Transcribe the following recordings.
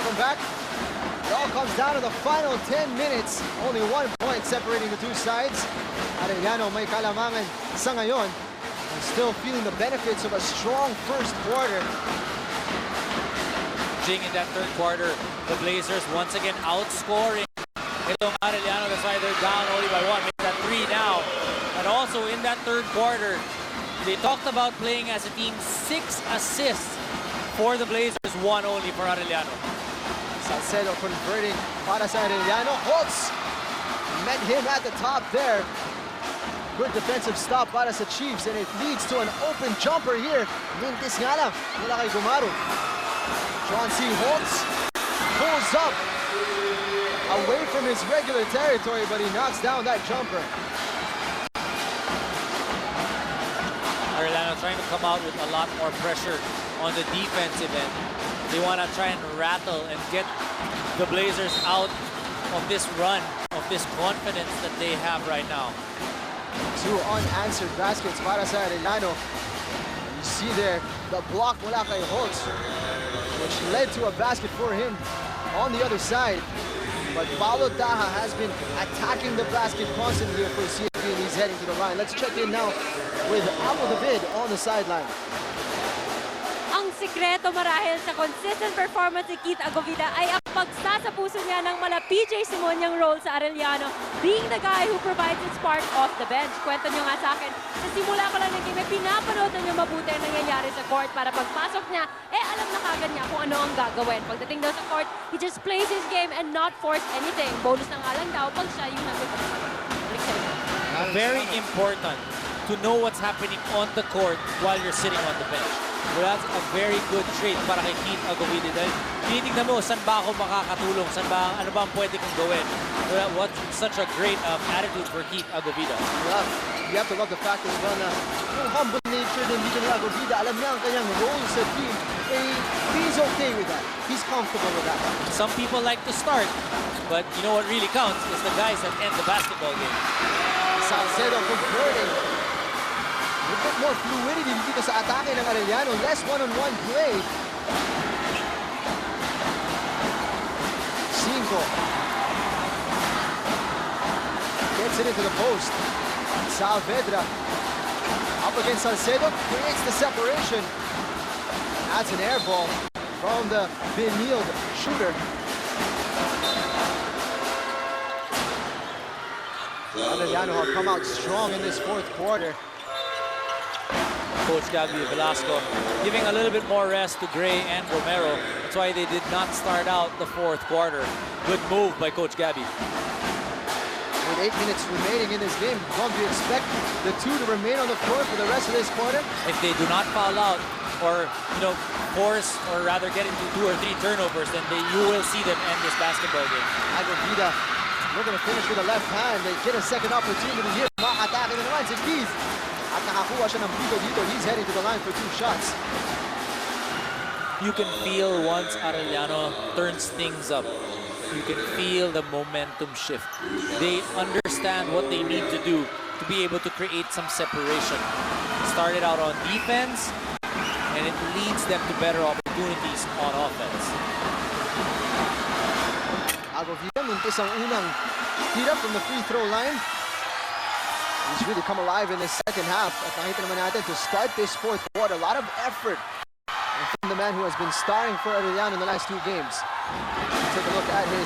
Welcome back. It all comes down to the final 10 minutes. Only 1 point separating the two sides. Arellano may kalamangan sa ngayon. And still feeling the benefits of a strong first quarter. In that third quarter, the Blazers once again outscoring itong Arellano. That's why they're down only by 1. Make that 3 now. And also in that third quarter, they talked about playing as a team. 6 assists for the Blazers, 1 only for Arellano. Salcedo converting para sa Arellano. Holtz met him at the top there. Good defensive stop para sa Chiefs, and it leads to an open jumper here. Mintis nga lang mula kay Gumaro. John C. Holtz pulls up away from his regular territory, but he knocks down that jumper. Arellano trying to come out with a lot more pressure on the defensive end. They want to try and rattle and get the Blazers out of this run, of this confidence that they have right now. 2 unanswered baskets para sa Arellano. You see there the block mula kay Holtz, which led to a basket for him on the other side. But Paulo Taha has been attacking the basket constantly for CFP, and he's heading to the line. Let's check in now with Amo David on the sideline. Ang sikreto marahil sa consistent performance ni Keith Agovida ay ang pagsasapuso niya ng mala PJ Simonyang role sa Arellano, being the guy who provides the spark off the bench. Kwento niyo nga sa akin, sa simula ko lang ng game, pinapanood na niyo mabuti ang nangyayari sa court para pagpasok niya, alam na kagad niya kung ano ang gagawin. Pagdating daw sa court, he just plays his game and not force anything. Bonus na nga lang daw pag siya yung Very important to know what's happening on the court while you're sitting on the bench. Well, that's a very good trait para kay Keith Agovida. Dahil tinitignan mo, saan ba ako makakatulong? Saan ba, ano ba ang pwede kong gawin? Well, what's such a great attitude for Keith Agovida. Yeah, you have to love the fact as well na yung humble nature din dito ni Agovida. Alam niya ang kanyang role sa team. He's okay with that. He's comfortable with that. Some people like to start, but you know what really counts is the guys that end the basketball game. Salcedo converting. A bit more fluidity dito sa atake ng Arellano. Less one-on-one play. 5. Gets it into the post. Saavedra up against Salcedo. Creates the separation. That's an air ball from the Benilde shooter. Arellano have come out strong in this fourth quarter. Coach Gabby Velasco giving a little bit more rest to Gray and Romero. That's why they did not start out the fourth quarter. Good move by Coach Gabby. With 8 minutes remaining in this game, do you expect the two to remain on the floor for the rest of this quarter? If they do not foul out or force or rather get into 2 or 3 turnovers, then you will see them end this basketball game. Agovida looking to finish with a left hand. They get a second opportunity here. Makatake na naman si Keith. At nakakuha siya ng pito dito. He's heading to the line for 2 shots. You can feel once Arellano turns things up, you can feel the momentum shift. They understand what they need to do to be able to create some separation. Started out on defense, and it leads them to better opportunities on offense. Agovida mintis ang unang tira from the free throw line. He's really come alive in the second half. At nakita naman natin to start this fourth quarter. A lot of effort from the man who has been starring for Arellano in the last 2 games. Take a look at his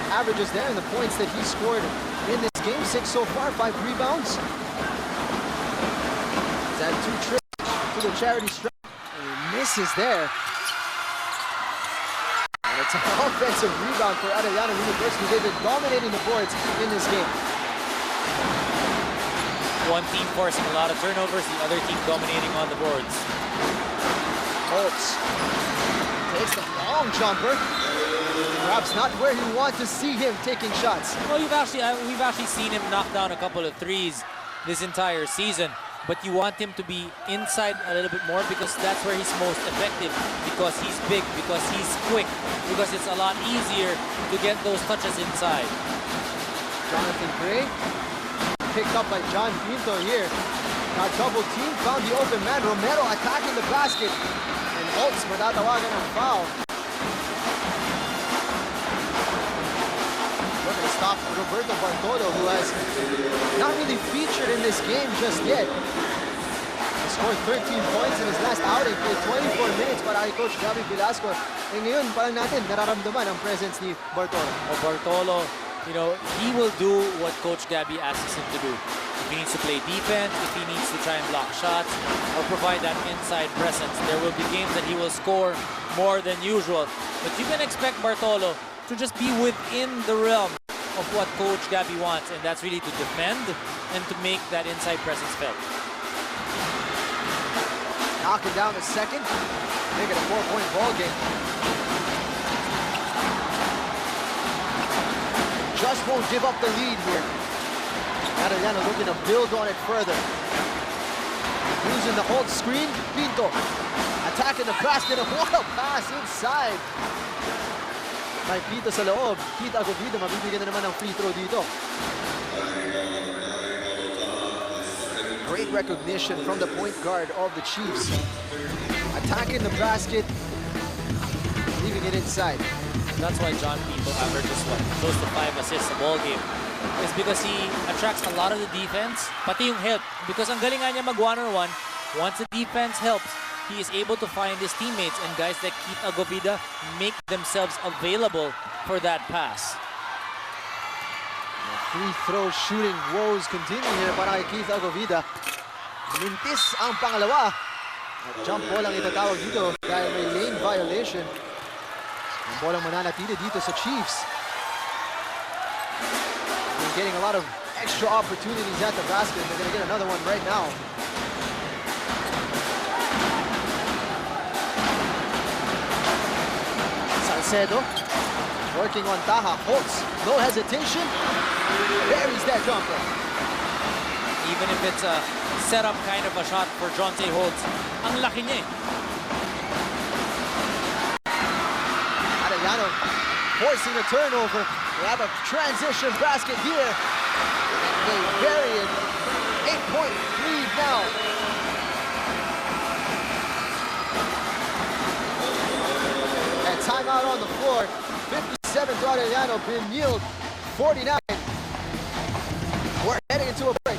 averages there and the points that he scored in this game. 6 so far, 5 rebounds. He's had 2 trips to the charity stripe. And he misses there. And it's an offensive rebound for Arellano University. They've been dominating the boards in this game. One team forcing a lot of turnovers, the other team dominating on the boards. Holtz takes the long jumper. Perhaps not where you want to see him taking shots. Well, we've actually seen him knock down a couple of threes this entire season, but you want him to be inside a little bit more because that's where he's most effective, because he's big, because he's quick, because it's a lot easier to get those touches inside. Jonathan Gray picked up by John Pinto here. Got double team, found the open man. Romero attacking the basket. And Holtz matatawagan ng foul. Roberto Bartolo, who has not really featured in this game just yet. He scored 13 points in his last outing, played 24 minutes para kay Coach Gabby Velasco. Eh ngayon, parang natin nararamdaman ang presence ni Bartolo. Bartolo, you know, he will do what Coach Gabby asks him to do. If he needs to play defense, if he needs to try and block shots, or provide that inside presence, there will be games that he will score more than usual. But you can expect Bartolo to just be within the realm of what Coach Gabby wants, and that's really to defend and to make that inside presence felt. Knocking down the second, make it a 4-point ball game. Just won't give up the lead here. Arellano looking to build on it further. Using the hold screen, Pinto attacking the basket, and what a pass inside. May Pinto sa loob, Keith Agovida mabibigyan na naman ng free throw dito. Great recognition from the point guard of the Chiefs. Attacking the basket, leaving it inside. That's why John Pinto averages close to 5 assists a ball game. It's because he attracts a lot of the defense, pati yung help. Because ang galing nga niya mag one-on-one, once the defense helps, he is able to find his teammates, and guys like Keith Agovida make themselves available for that pass. Free throw shooting woes continue here para kay Keith Agovida. Mintis ang pangalawa. At jump ball ang itatawag dito dahil may lane violation. Ang bolang mananatili dito sa Chiefs. They're getting a lot of extra opportunities at the basket. They're going to get another one right now. Salcedo working on Taha. Holtz, no hesitation, buries that jumper. Even if it's a setup kind of a shot for Jonte Holtz, ang laki niya eh. Arellano forcing a turnover. They have a transition basket here. And they bury it. 8-point lead now. And timeout on the floor. 57 to Arellano. Benilde 49. We're heading into a break.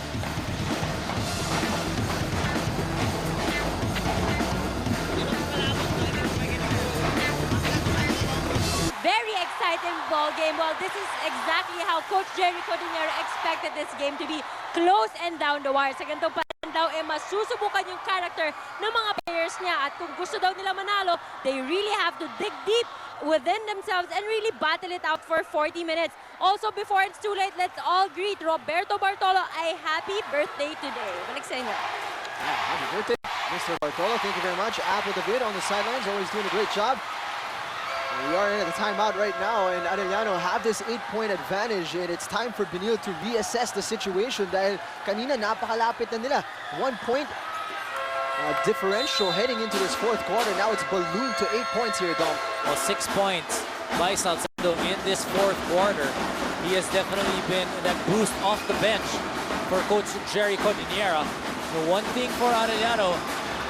Very exciting ball game. Well, this is exactly how Coach Jerry Codinero expected this game to be close and down the wire. Sa ganitong paraan daw, masusubukan yung character ng mga players niya. At kung gusto daw nila manalo, they really have to dig deep within themselves and really battle it out for 40 minutes. Also, before it's too late, let's all greet Roberto Bartolo a happy birthday today. Balik sa inyo. Happy birthday, Mr. Bartolo. Thank you very much. Apple David on the sidelines, always doing a great job. We are in at the timeout right now, and Arellano have this 8-point advantage, and it's time for Benilde to reassess the situation dahil kanina napakalapit na nila. 1-point differential heading into this fourth quarter. Now it's ballooned to 8 points here, Dom. Well, 6 points by Salcedo in this fourth quarter. He has definitely been that boost off the bench for Coach Jerry Codinero. The one thing for Arellano,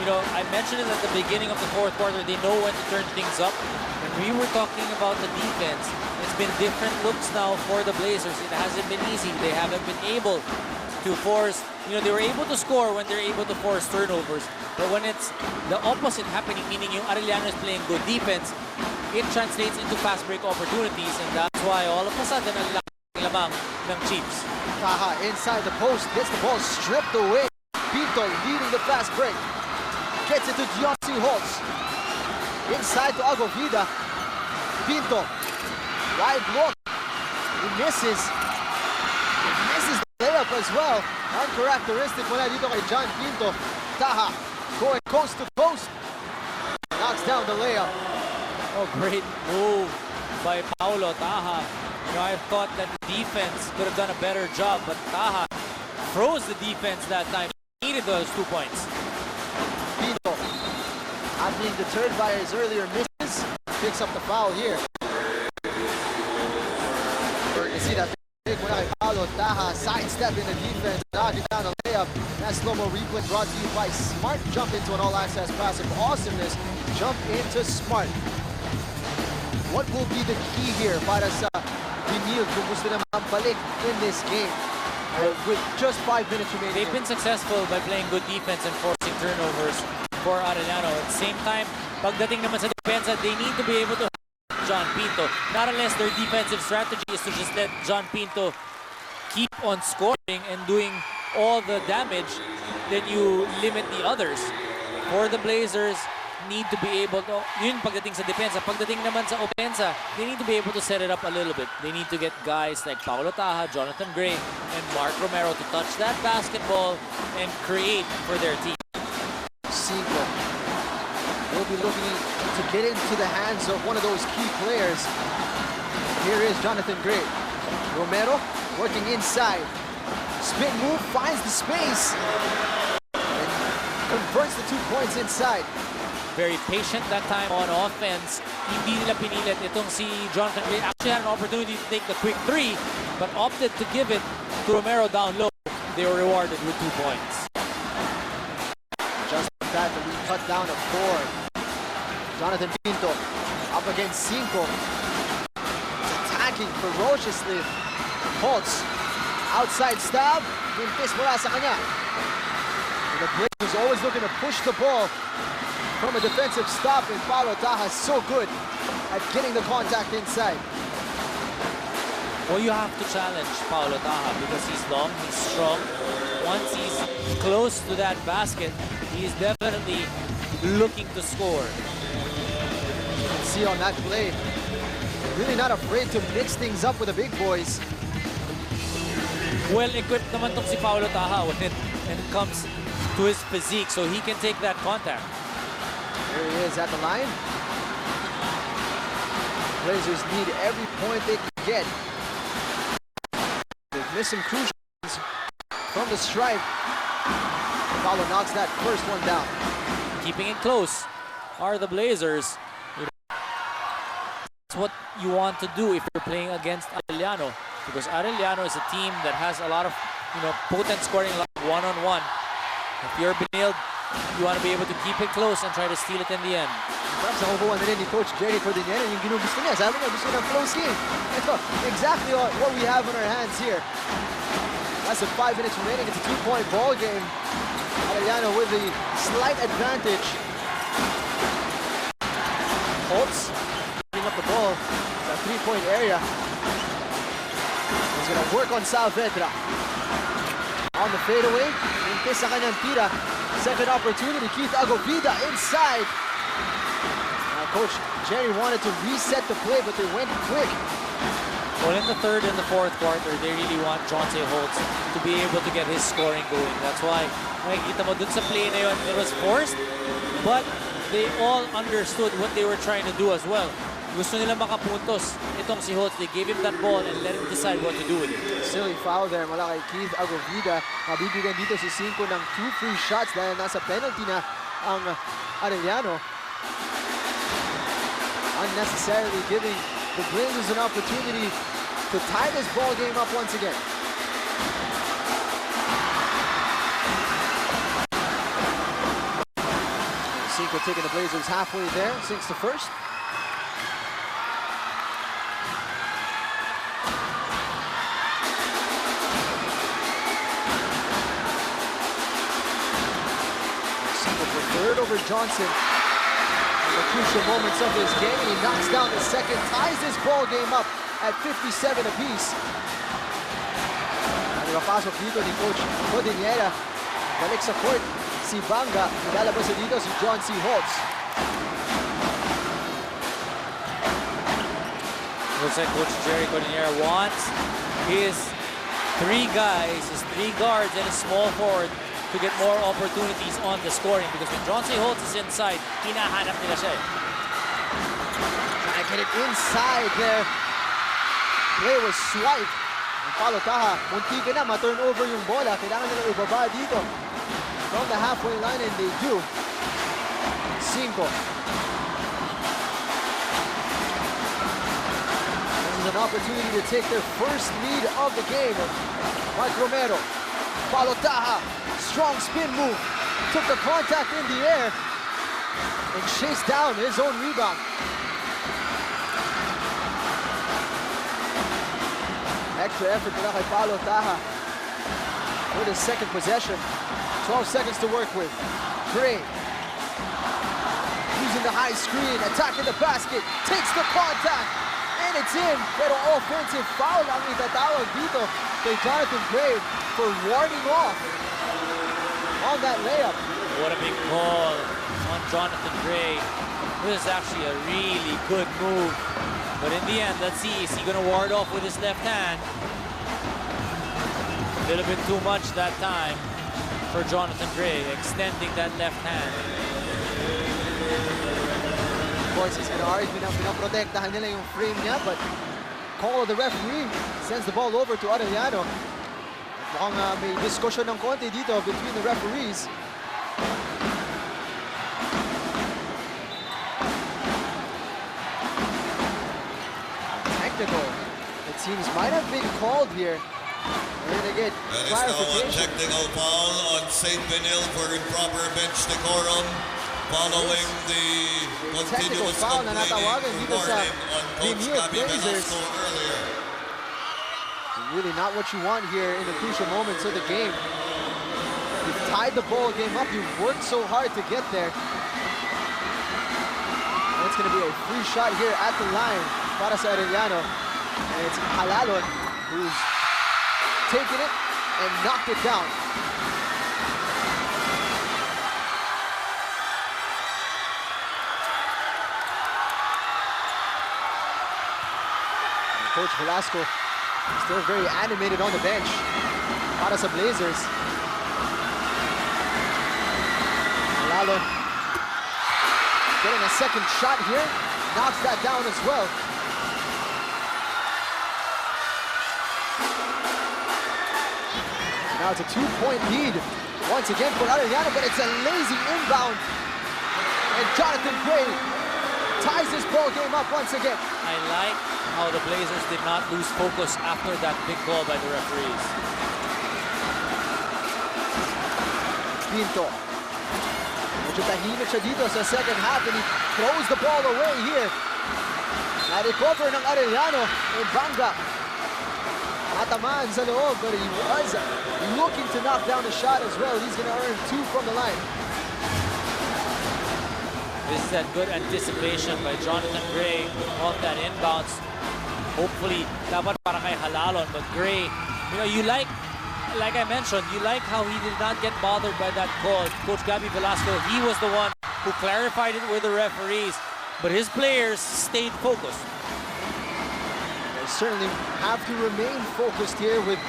you know, I mentioned it at the beginning of the fourth quarter, they know when to turn things up. When we were talking about the defense, it's been different looks now for the Blazers. It hasn't been easy. They haven't been able to force, you know, they were able to score when they're able to force turnovers. But when it's the opposite happening, meaning yung Arellano is playing good defense, it translates into fast break opportunities, and that's why all of a sudden, ang lamang ng Chiefs. Taha inside the post, gets the ball stripped away. Pinto leading the fast break. Gets it to Jonte Holtz. Inside to Agovida. Pinto. Wide look. He misses. He misses the layup as well. Uncharacteristic mula dito kay John Pinto. Taha going coast to coast. Knocks down the layup. Oh, great move by Paulo Taha. You know, I thought that the defense could have done a better job, but Taha froze the defense that time. He needed those 2 points. Pinto, not being deterred by his earlier misses, picks up the foul here. You see that big mula kay Paulo Taha, sidestepping the defense, knocking down the layup. That slow-mo replay brought to you by Smart. Jump into an all-access passive awesomeness. Jump into Smart. What will be the key here para sa Benilde kung gusto na mabalik in this game. With just 5 minutes remaining. They've been successful by playing good defense and forcing turnovers for Arellano. At the same time, pagdating naman sa depensa, they need to be able to help John Pinto. Not unless their defensive strategy is to just let John Pinto keep on scoring and doing all the damage, then you limit the others. For the Blazers, need to be able to, yun pagdating sa depensa. Pagdating naman sa opensa, they need to be able to set it up a little bit. They need to get guys like Paulo Taha, Jonathan Gray, and Mark Romero to touch that basketball and create for their team. Cinco will be looking to get into the hands of one of those key players. Here is Jonathan Gray. Romero working inside. Spin move, finds the space, and converts the 2 points inside. Very patient that time on offense. Hindi nila pinilit itong si Jonathan Gray. Actually had an opportunity to take the quick 3, but opted to give it to Romero down low. They were rewarded with 2 points. Just like that, the lead cut down to 4. Jonathan Pinto up against Cinco. Attacking ferociously. Holtz, outside stab. Mintis mula sa kanya. And the Blazers always looking to push the ball from a defensive stop, and Paulo Taha is so good at getting the contact inside. Well, you have to challenge Paulo Taha because he's long, he's strong. Once he's close to that basket, he's definitely looking to score. You can see on that play, really not afraid to mix things up with the big boys. Well equipped naman tong si Paulo Taha when it comes to his physique, so he can take that contact. There he is at the line. Blazers need every point they can get. They've missed some crucial ones from the stripe. Paulo knocks that first one down. Keeping it close are the Blazers. That's what you want to do if you're playing against Arellano, because Arellano is a team that has a lot of potent scoring one-on-one. If you're Benilde, you want to be able to keep it close and try to steal it in the end. Perhaps nakukuha na rin ni Coach Jerry Cordillera yung ginugusto niya. Sabi niya, gusto niya ng close game. Ito, exactly what we have in our hands here. Less than 5 minutes remaining. It's a 2-point ball game. Arellano with the slight advantage. Holtz picking up the ball. That 3-point area. He's going to work on Saavedra. On the fadeaway. Mintis sa kanyang tira. Second opportunity, Keith Agovida inside. Coach Jerry wanted to reset the play, but they went quick. Well, in the third and the fourth quarter, they really want Jonte Holtz to be able to get his scoring going. That's why, makikita mo dun sa play na yun, it was forced, but they all understood what they were trying to do as well. Gusto nila makapuntos itong si Holtz. They gave him that ball and let him decide what to do with it. Silly foul there mula kay Keith Agovida. Mabibigyan dito si Cinco ng 2 free shots dahil nasa penalty na ang Arellano. Unnecessarily giving the Blazers an opportunity to tie this ball game up once again. Cinco taking the Blazers halfway there, sinks to first. Third over Johnson in the crucial moments of this game, and he knocks down the second, ties this ball game up at 57 apiece. Nakapasok dito ni Coach Cordillera. Balik sa court si Banga, nilalabas dito si John C. Holtz. Looks like Coach Jerry Cordillera wants his 3 guys, his 3 guards and a small forward to get more opportunities on the scoring, because when John C. Holtz is inside, hinahanap nila siya. Trying to get it inside there. Play was swiped. Ang Paulo Taha, munti ka na ma-turn over yung bola. Kailangan nila ibaba dito from the halfway line, and they do. Cinco. This is an opportunity to take their first lead of the game. Mark Romero. Paulo Taha. Strong spin move, took the contact in the air and chased down his own rebound. extra effort mula kay Paulo Taha for the second possession. 12 seconds to work with. Gray using the high screen, attacking the basket, takes the contact, and it's in. Pero offensive foul ang itatawag dito kay Jonathan Gray for warding off on that layup. What a big call on Jonathan Gray. This is actually a really good move. But in the end, let's see, is he going to ward off with his left hand? A little bit too much that time for Jonathan Gray, extending that left hand. Of course, he's going to argue na pinaprotektahan nila yung frame niya, but call of the referee sends the ball over to Arellano. Mukhang may discussion ng konti dito between the referees. Technical, it seems, might have been called here. We're going to get clarification. That is now a technical foul on St. Benilde for improper bench decorum following the continuous complaining regarding on Coach Gabby Velasco earlier. Really not what you want here in the crucial moments of the game. You've tied the ball game up. You've worked so hard to get there. And it's going to be a free shot here at the line para sa Arellano. And it's Halalon who's taken it and knocked it down. And Coach Velasco still very animated on the bench para sa Blazers. Halalon getting a second shot here, knocks that down as well. Now it's a 2-point lead once again for Arellano, but it's a lazy inbound. And Jonathan Gray ties this ball game up once again. I like how the Blazers did not lose focus after that big call by the referees. Pinto. Medyo tahimik siya dito sa second half, and he throws the ball away here. Na-recover ng Arellano and Banga. Atamaan sa loob, but he was looking to knock down the shot as well. He's going to earn 2 from the line. This is that good anticipation by Jonathan Gray off that inbounds. Hopefully, dapat para kay Halalon, but Gray, you know, you like I mentioned, you like how he did not get bothered by that call. Coach Gabby Velasco, he was the one who clarified it with the referees, but his players stayed focused. They certainly have to remain focused here with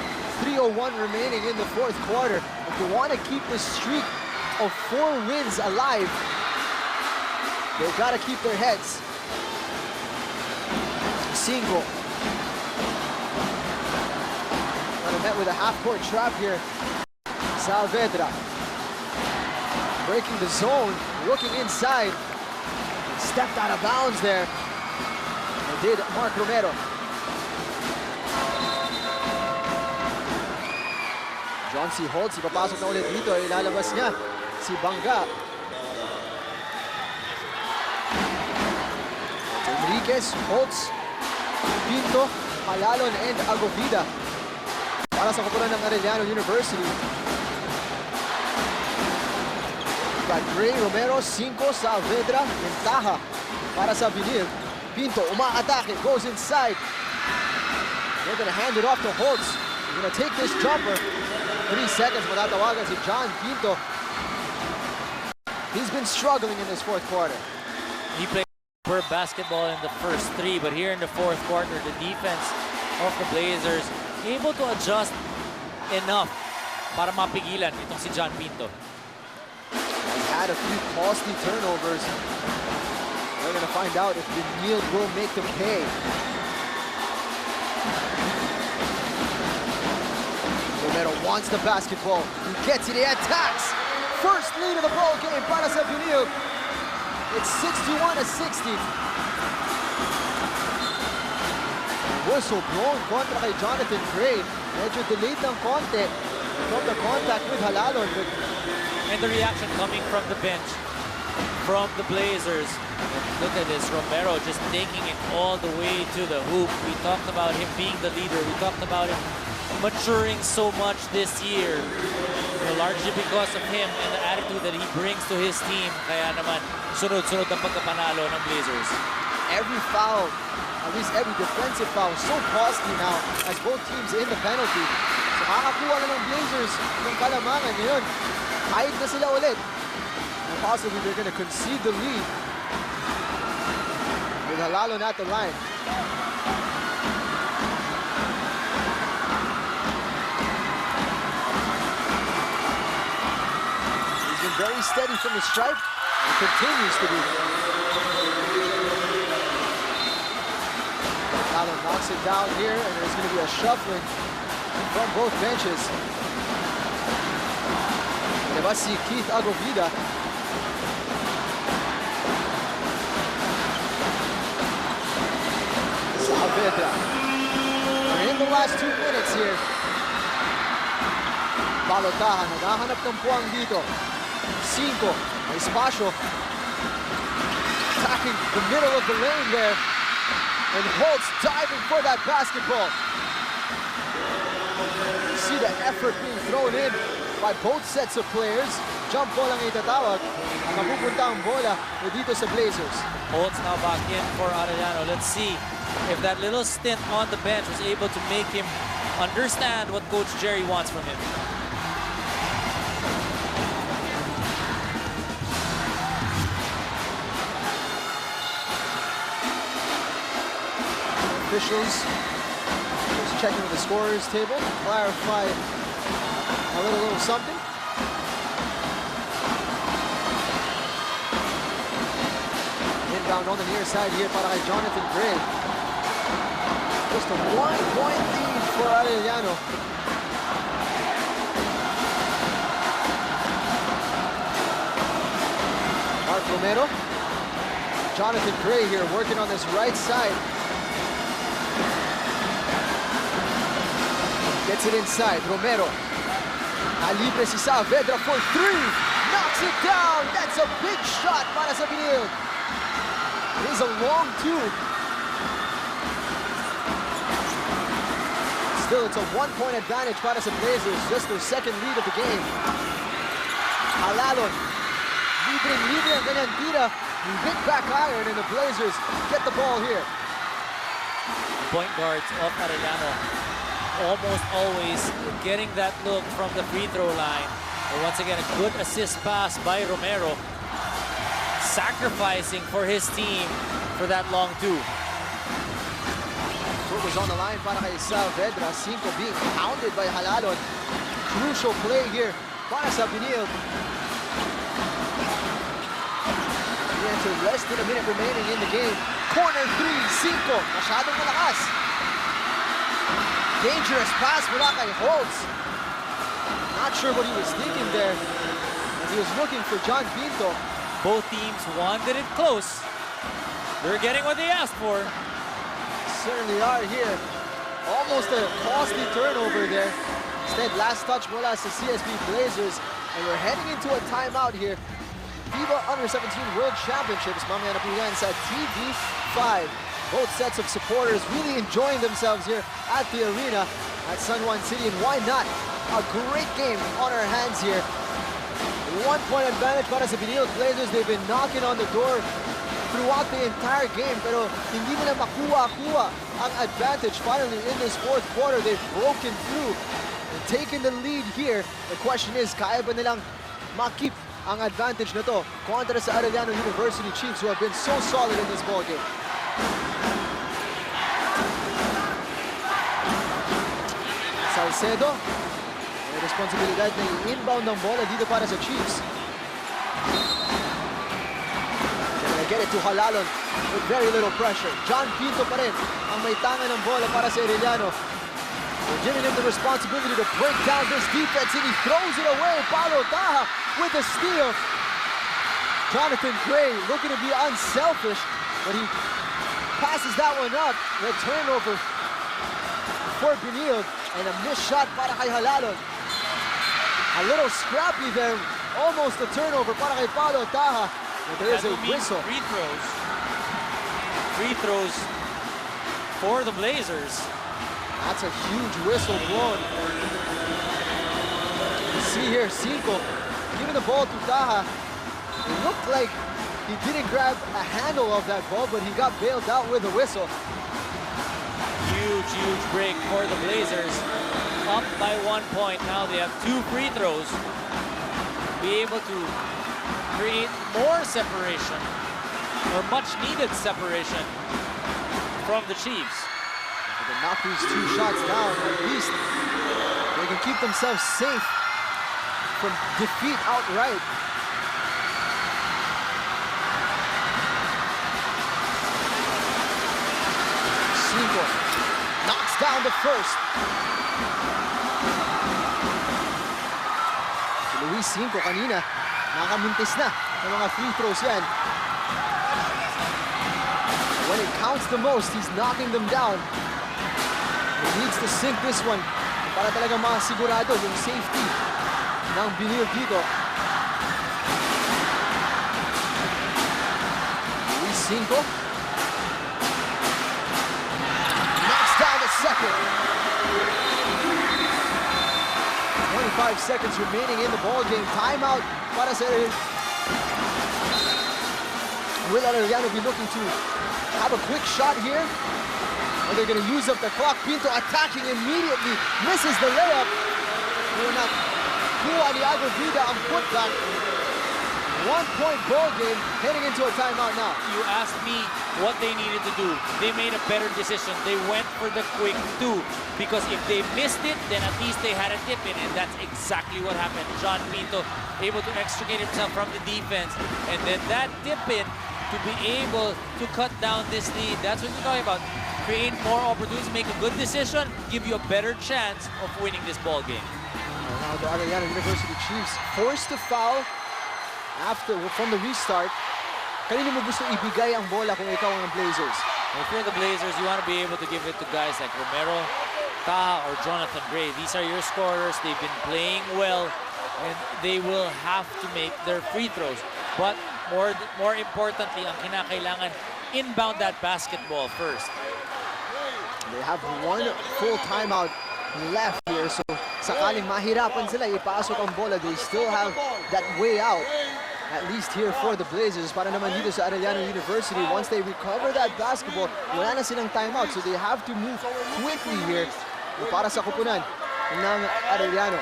3:01 remaining in the fourth quarter. If you want to keep the streak of 4 wins alive, they've got to keep their heads. Single. Met with a half-court trap here. Saavedra breaking the zone, looking inside. Stepped out of bounds there. And did Mark Romero. John C. Holtz, ipapasok na ulit dito. Ilalabas niya si Banga. Enriquez, Holtz, Pinto, Halalon, and Agovida para sa koponan ng Arellano University. Got Gray, Romero, 5, Saavedra, and Taha para sa Benilde. Pinto, umaatake, goes inside. They're gonna hand it off to Holtz. He's gonna take this jumper. 3 seconds, matatawagan si John Pinto. He's been struggling in this fourth quarter. He played superb basketball in the first 3, but here in the fourth quarter, the defense of the Blazers able to adjust enough para mapigilan itong si John Pinto. He's had a few costly turnovers. We're going to find out if Benilde will make them pay. Romero wants the basketball. He gets it, he attacks. First lead of the ball game para sa Benilde. It's 61-60. Whistle blown kontra kay Jonathan Gray. Medyo delayed ng konti from the contact with Halalon. And the reaction coming from the bench. from the Blazers. Look at this, Romero just taking it all the way to the hoop. We talked about him being the leader. We talked about him maturing so much this year. Largely because of him and the attitude that he brings to his team. Kaya naman, sunod-sunod ang pagkapanalo ng Blazers. Every foul, at least every defensive foul, so costly now as both teams in the penalty. So kakakuha na ng Blazers ng kalamangan ngayon. Kahit na sila ulit. And possibly they're going to concede the lead. With Arellano at the line. He's been very steady from the stripe and continues to be. Arellano knocks it down here, and there's going to be a shuffling from both benches. Diba si Keith Agovida. Beda. We're in the last 2 minutes here. Balotahan, naghahanap ng puwang dito. 5, may espasyo. Attacking the middle of the lane there. And Holtz diving for that basketball. You see the effort being thrown in by both sets of players. Jump ball ang itatawag. Mapupunta ang bola dito sa Blazers. Holtz now back in for Arellano. Let's see if that little stint on the bench was able to make him understand what Coach Jerry wants from him. Officials just checking with the scorers table, clarify a little something. Inbound on the near side here para kay Jonathan Gray. Just a 1-point lead for Arellano. Mark Romero. Jonathan Gray here working on this right side. Gets it inside, Romero. Alibre si Saavedra for 3. Knocks it down. That's a big shot para sa Benilde. It is a long 2. Still, it's a 1-point advantage para sa Blazers. Just their second lead of the game. Arellano. Libre ang kanyang tira. Big back iron, and the Blazers get the ball here. Point guards of Arellano almost always getting that look from the free throw line. And once again, a good assist pass by Romero. Sacrificing for his team for that long 2. Foot was on the line para kay Saavedra. 5 being pounded by Arellano. Crucial play here para sa Benilde. We enter less than a minute remaining in the game. Corner 3, 5. Masyadong malakas. Dangerous pass mula kay Holtz. Not sure what he was thinking there. And he was looking for John Pinto. Both teams wanted it close. They're getting what they asked for. Certainly are here. Almost a costly turnover there. Instead, last touch mula sa CSB Blazers. And we're heading into a timeout here. FIBA Under-17 World Championships. Mamaya na po yan sa TV5. Both sets of supporters really enjoying themselves here at the arena at San Juan City. And why not? A great game on our hands here. 1-point advantage para sa Benilde Blazers. They've been knocking on the door throughout the entire game, pero hindi nila makuha ang advantage. Finally, in this 4th quarter, they've broken through and taken the lead here. The question is, kaya ba nilang makip ang advantage na to kontra sa Arellano University Chiefs, who have been so solid in this ballgame? Salcedo, may responsibilidad na i-inbound ng bola dito para sa Chiefs. Gonna get it to Arellano with very little pressure. John Pinto pa rin ang may tangan ng bola para sa Arellano. They're giving him the responsibility to break down this defense, and he throws it away. Paulo Taha with a steal. Jonathan Gray looking to be unselfish, but he passes that one up. The turnover for Benilde. And a missed shot para kay Arellano. A little scrappy there. Almost a turnover para kay Paulo Taha. But there is a That would mean whistle. free throws. Free throws for the Blazers. That's a huge whistle blown. You see here, Cinco giving the ball to Taha. It looked like he didn't grab a handle of that ball, but he got bailed out with a whistle. Huge, huge break for the Blazers. Up by 1 point. Now they have 2 free throws. Be able to create more separation, or much needed separation from the Chiefs. If they knock these 2 shots down, at least they can keep themselves safe from defeat outright. Cinco knocks down the first. Si Luis Cinco kanina, nakamintis na ng mga free throws yan. When it counts the most, he's knocking them down. He needs to sink this one para talaga masigurado yung safety ng Benilde dito. Luis Cinco knocks down the second. 25 seconds remaining in the ball game. Timeout para sa Will Arellano be looking to have a quick shot here? Or they're going to use up the clock. Pinto attacking immediately. Misses the layup. Kuha ni Beda ang putback. 1-point ball game heading into a timeout now. You asked me what they needed to do. They made a better decision. They went for the quick 2 because if they missed it, then at least they had a tip in, and that's exactly what happened. John Pinto able to extricate himself from the defense, and then that tip in to be able to cut down this lead. That's what we're talking about. Create more opportunities, make a good decision, give you a better chance of winning this ball game. Now the Arellano University Chiefs forced to foul from the restart. Kanino mo gusto ibigay ang bola kung ikaw ang Blazers? If you're the Blazers, you want to be able to give it to guys like Romero, Taha, or Jonathan Gray. These are your scorers. They've been playing well, and they will have to make their free throws. But more importantly, ang kinakailangan, inbound that basketball first. They have 1 full timeout left here, so sakaling mahirapan sila ipasok ang bola, they still have that way out, at least here for the Blazers. Para naman dito sa Arellano University, once they recover that basketball, wala na silang timeout, so they have to move quickly here para sa kupunan ng Arellano.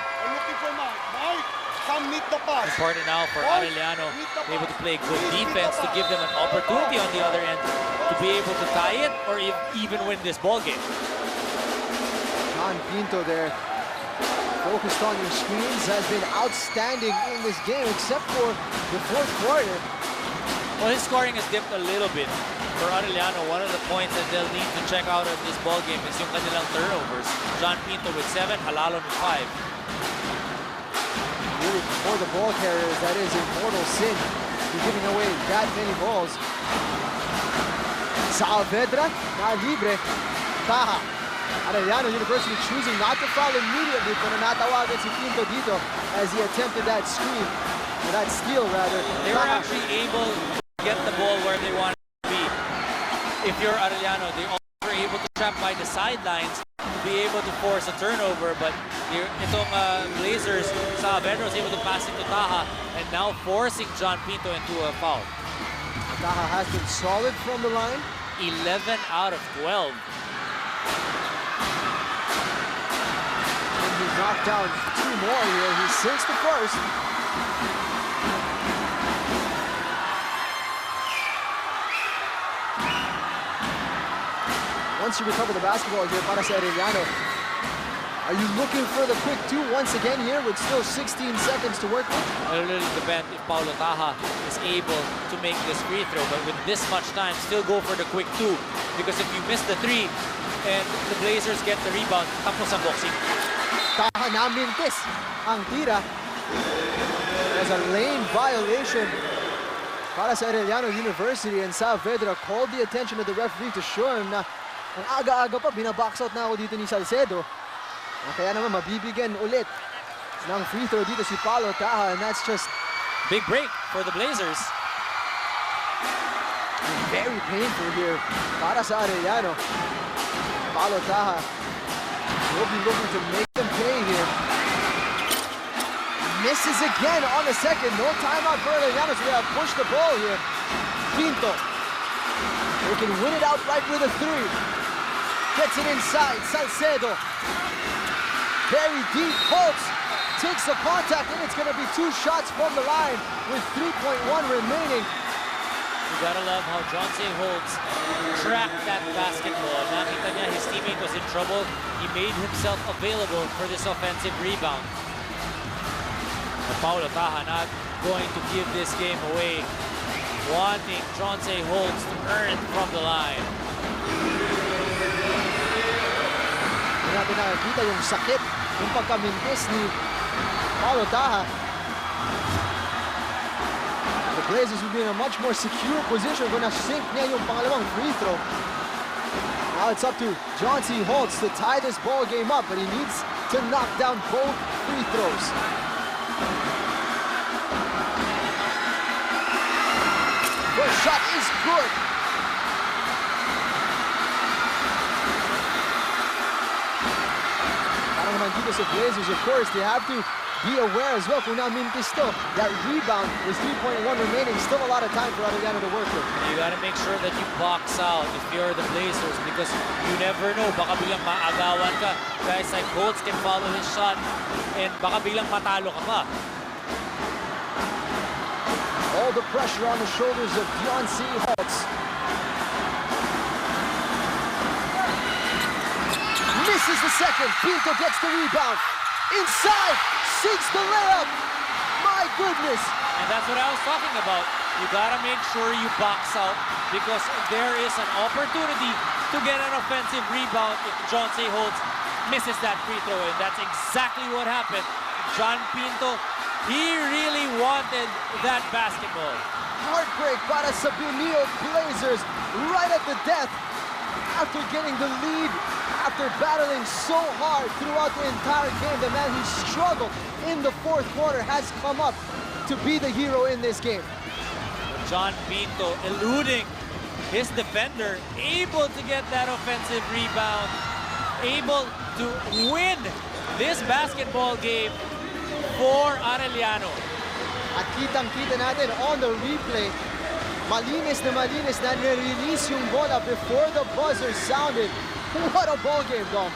Important now for Arellano, able to play good defense to give them an opportunity on the other end to be able to tie it or even win this ball game. John Pinto there, focused on your screens, has been outstanding in this game except for the 4th quarter. Well, his scoring has dipped a little bit. For Arellano, one of the points that they'll need to check out of this ball game is yung kanilang turnovers. John Pinto with 7, Halalo with 5. Really, for the ball carriers, that is a mortal sin. You're giving away that many balls. Saavedra, na libre. Taha. Arellano University choosing not to foul immediately, pero natawagan si Pinto dito as he attempted that screen, or that steal rather. They were actually able to get the ball where they wanted to be. If you're Arellano, they also were able to trap by the sidelines to be able to force a turnover, but itong Blazers, Saavedra was able to pass it to Taha, and now forcing John Pinto into a foul. Taha has been solid from the line. 11 out of 12. And he knocked down 2 more here. He sinks the first. Once you recover the basketball here para sa Arellano, are you looking for the quick 2 once again here with still 16 seconds to work with? It'll really depend if Paulo Taha is able to make this free throw, but with this much time, still go for the quick 2, because if you miss the 3 and the Blazers get the rebound, tapos ang boxing. Taha namintis ang tira. There's a lane violation para sa Arellano University, and Saavedra called the attention of the referee to show him na ang aga-aga pa, binabox out na ako dito ni Salcedo. Kaya naman mabibigyan ulit ng free throw dito si Paulo Taha, and that's just big break for the Blazers. Very painful here para sa Arellano. Paulo Taha will be looking to make them pay here. Misses again on the second. No timeout for Arellano, so they have pushed the ball here. Pinto. They can win it outright with a three. Gets it inside. Salcedo. Very deep. Holtz takes the contact, and it's going to be 2 shots from the line with 3.1 remaining. You gotta love how John-C Holtz tracked that basketball. Nakita niya his teammate was in trouble. He made himself available for this offensive rebound. And Paulo Taha not going to give this game away, wanting John-C Holtz to earn from the line. Hindi natin nakikita yung sakit, yung pagkamintis ni Paulo Taha. The Blazers will be in a much more secure position kung na-sink niya yung pangalawang free throw. Now it's up to John-C Holtz to tie this ball game up, but he needs to knock down both free throws. First shot is good. Para naman dito sa Blazers, of course, they have to be aware as well kung namintis to. That rebound was 3.1 remaining. Still a lot of time for Arellano to work with. You gotta make sure that you box out if you're the Blazers, because you never know. Baka biglang maagawan ka. Guys like Holtz can follow his shot and baka biglang matalo ka pa. All the pressure on the shoulders of John-C Holtz. Misses the second. Pinto gets the rebound. Inside. Sinks the layup. My goodness. And that's what I was talking about. You gotta make sure you box out, because there is an opportunity to get an offensive rebound if John-C Holtz misses that free throw. And that's exactly what happened. John Pinto, he really wanted that basketball. Heartbreak para sa Benilde Blazers right at the death after getting the lead, after battling so hard throughout the entire game. The man who struggled in the fourth quarter has come up to be the hero in this game. John Pinto eluding his defender, able to get that offensive rebound, able to win this basketball game for Arellano. At kitang-kita natin on the replay, malinis na nirelease yung bola before the buzzer sounded. What a ball game, Dom.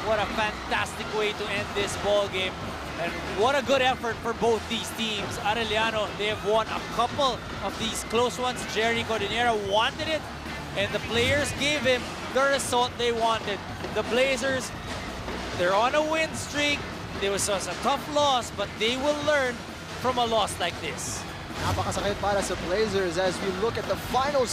What a fantastic way to end this ball game. And what a good effort for both these teams. Arellano, they have won a couple of these close ones. Jerry Cordillera wanted it, and the players gave him the result they wanted. The Blazers, they're on a win streak. It was a tough loss, but they will learn from a loss like this. Napakasakit para sa Blazers as we look at the final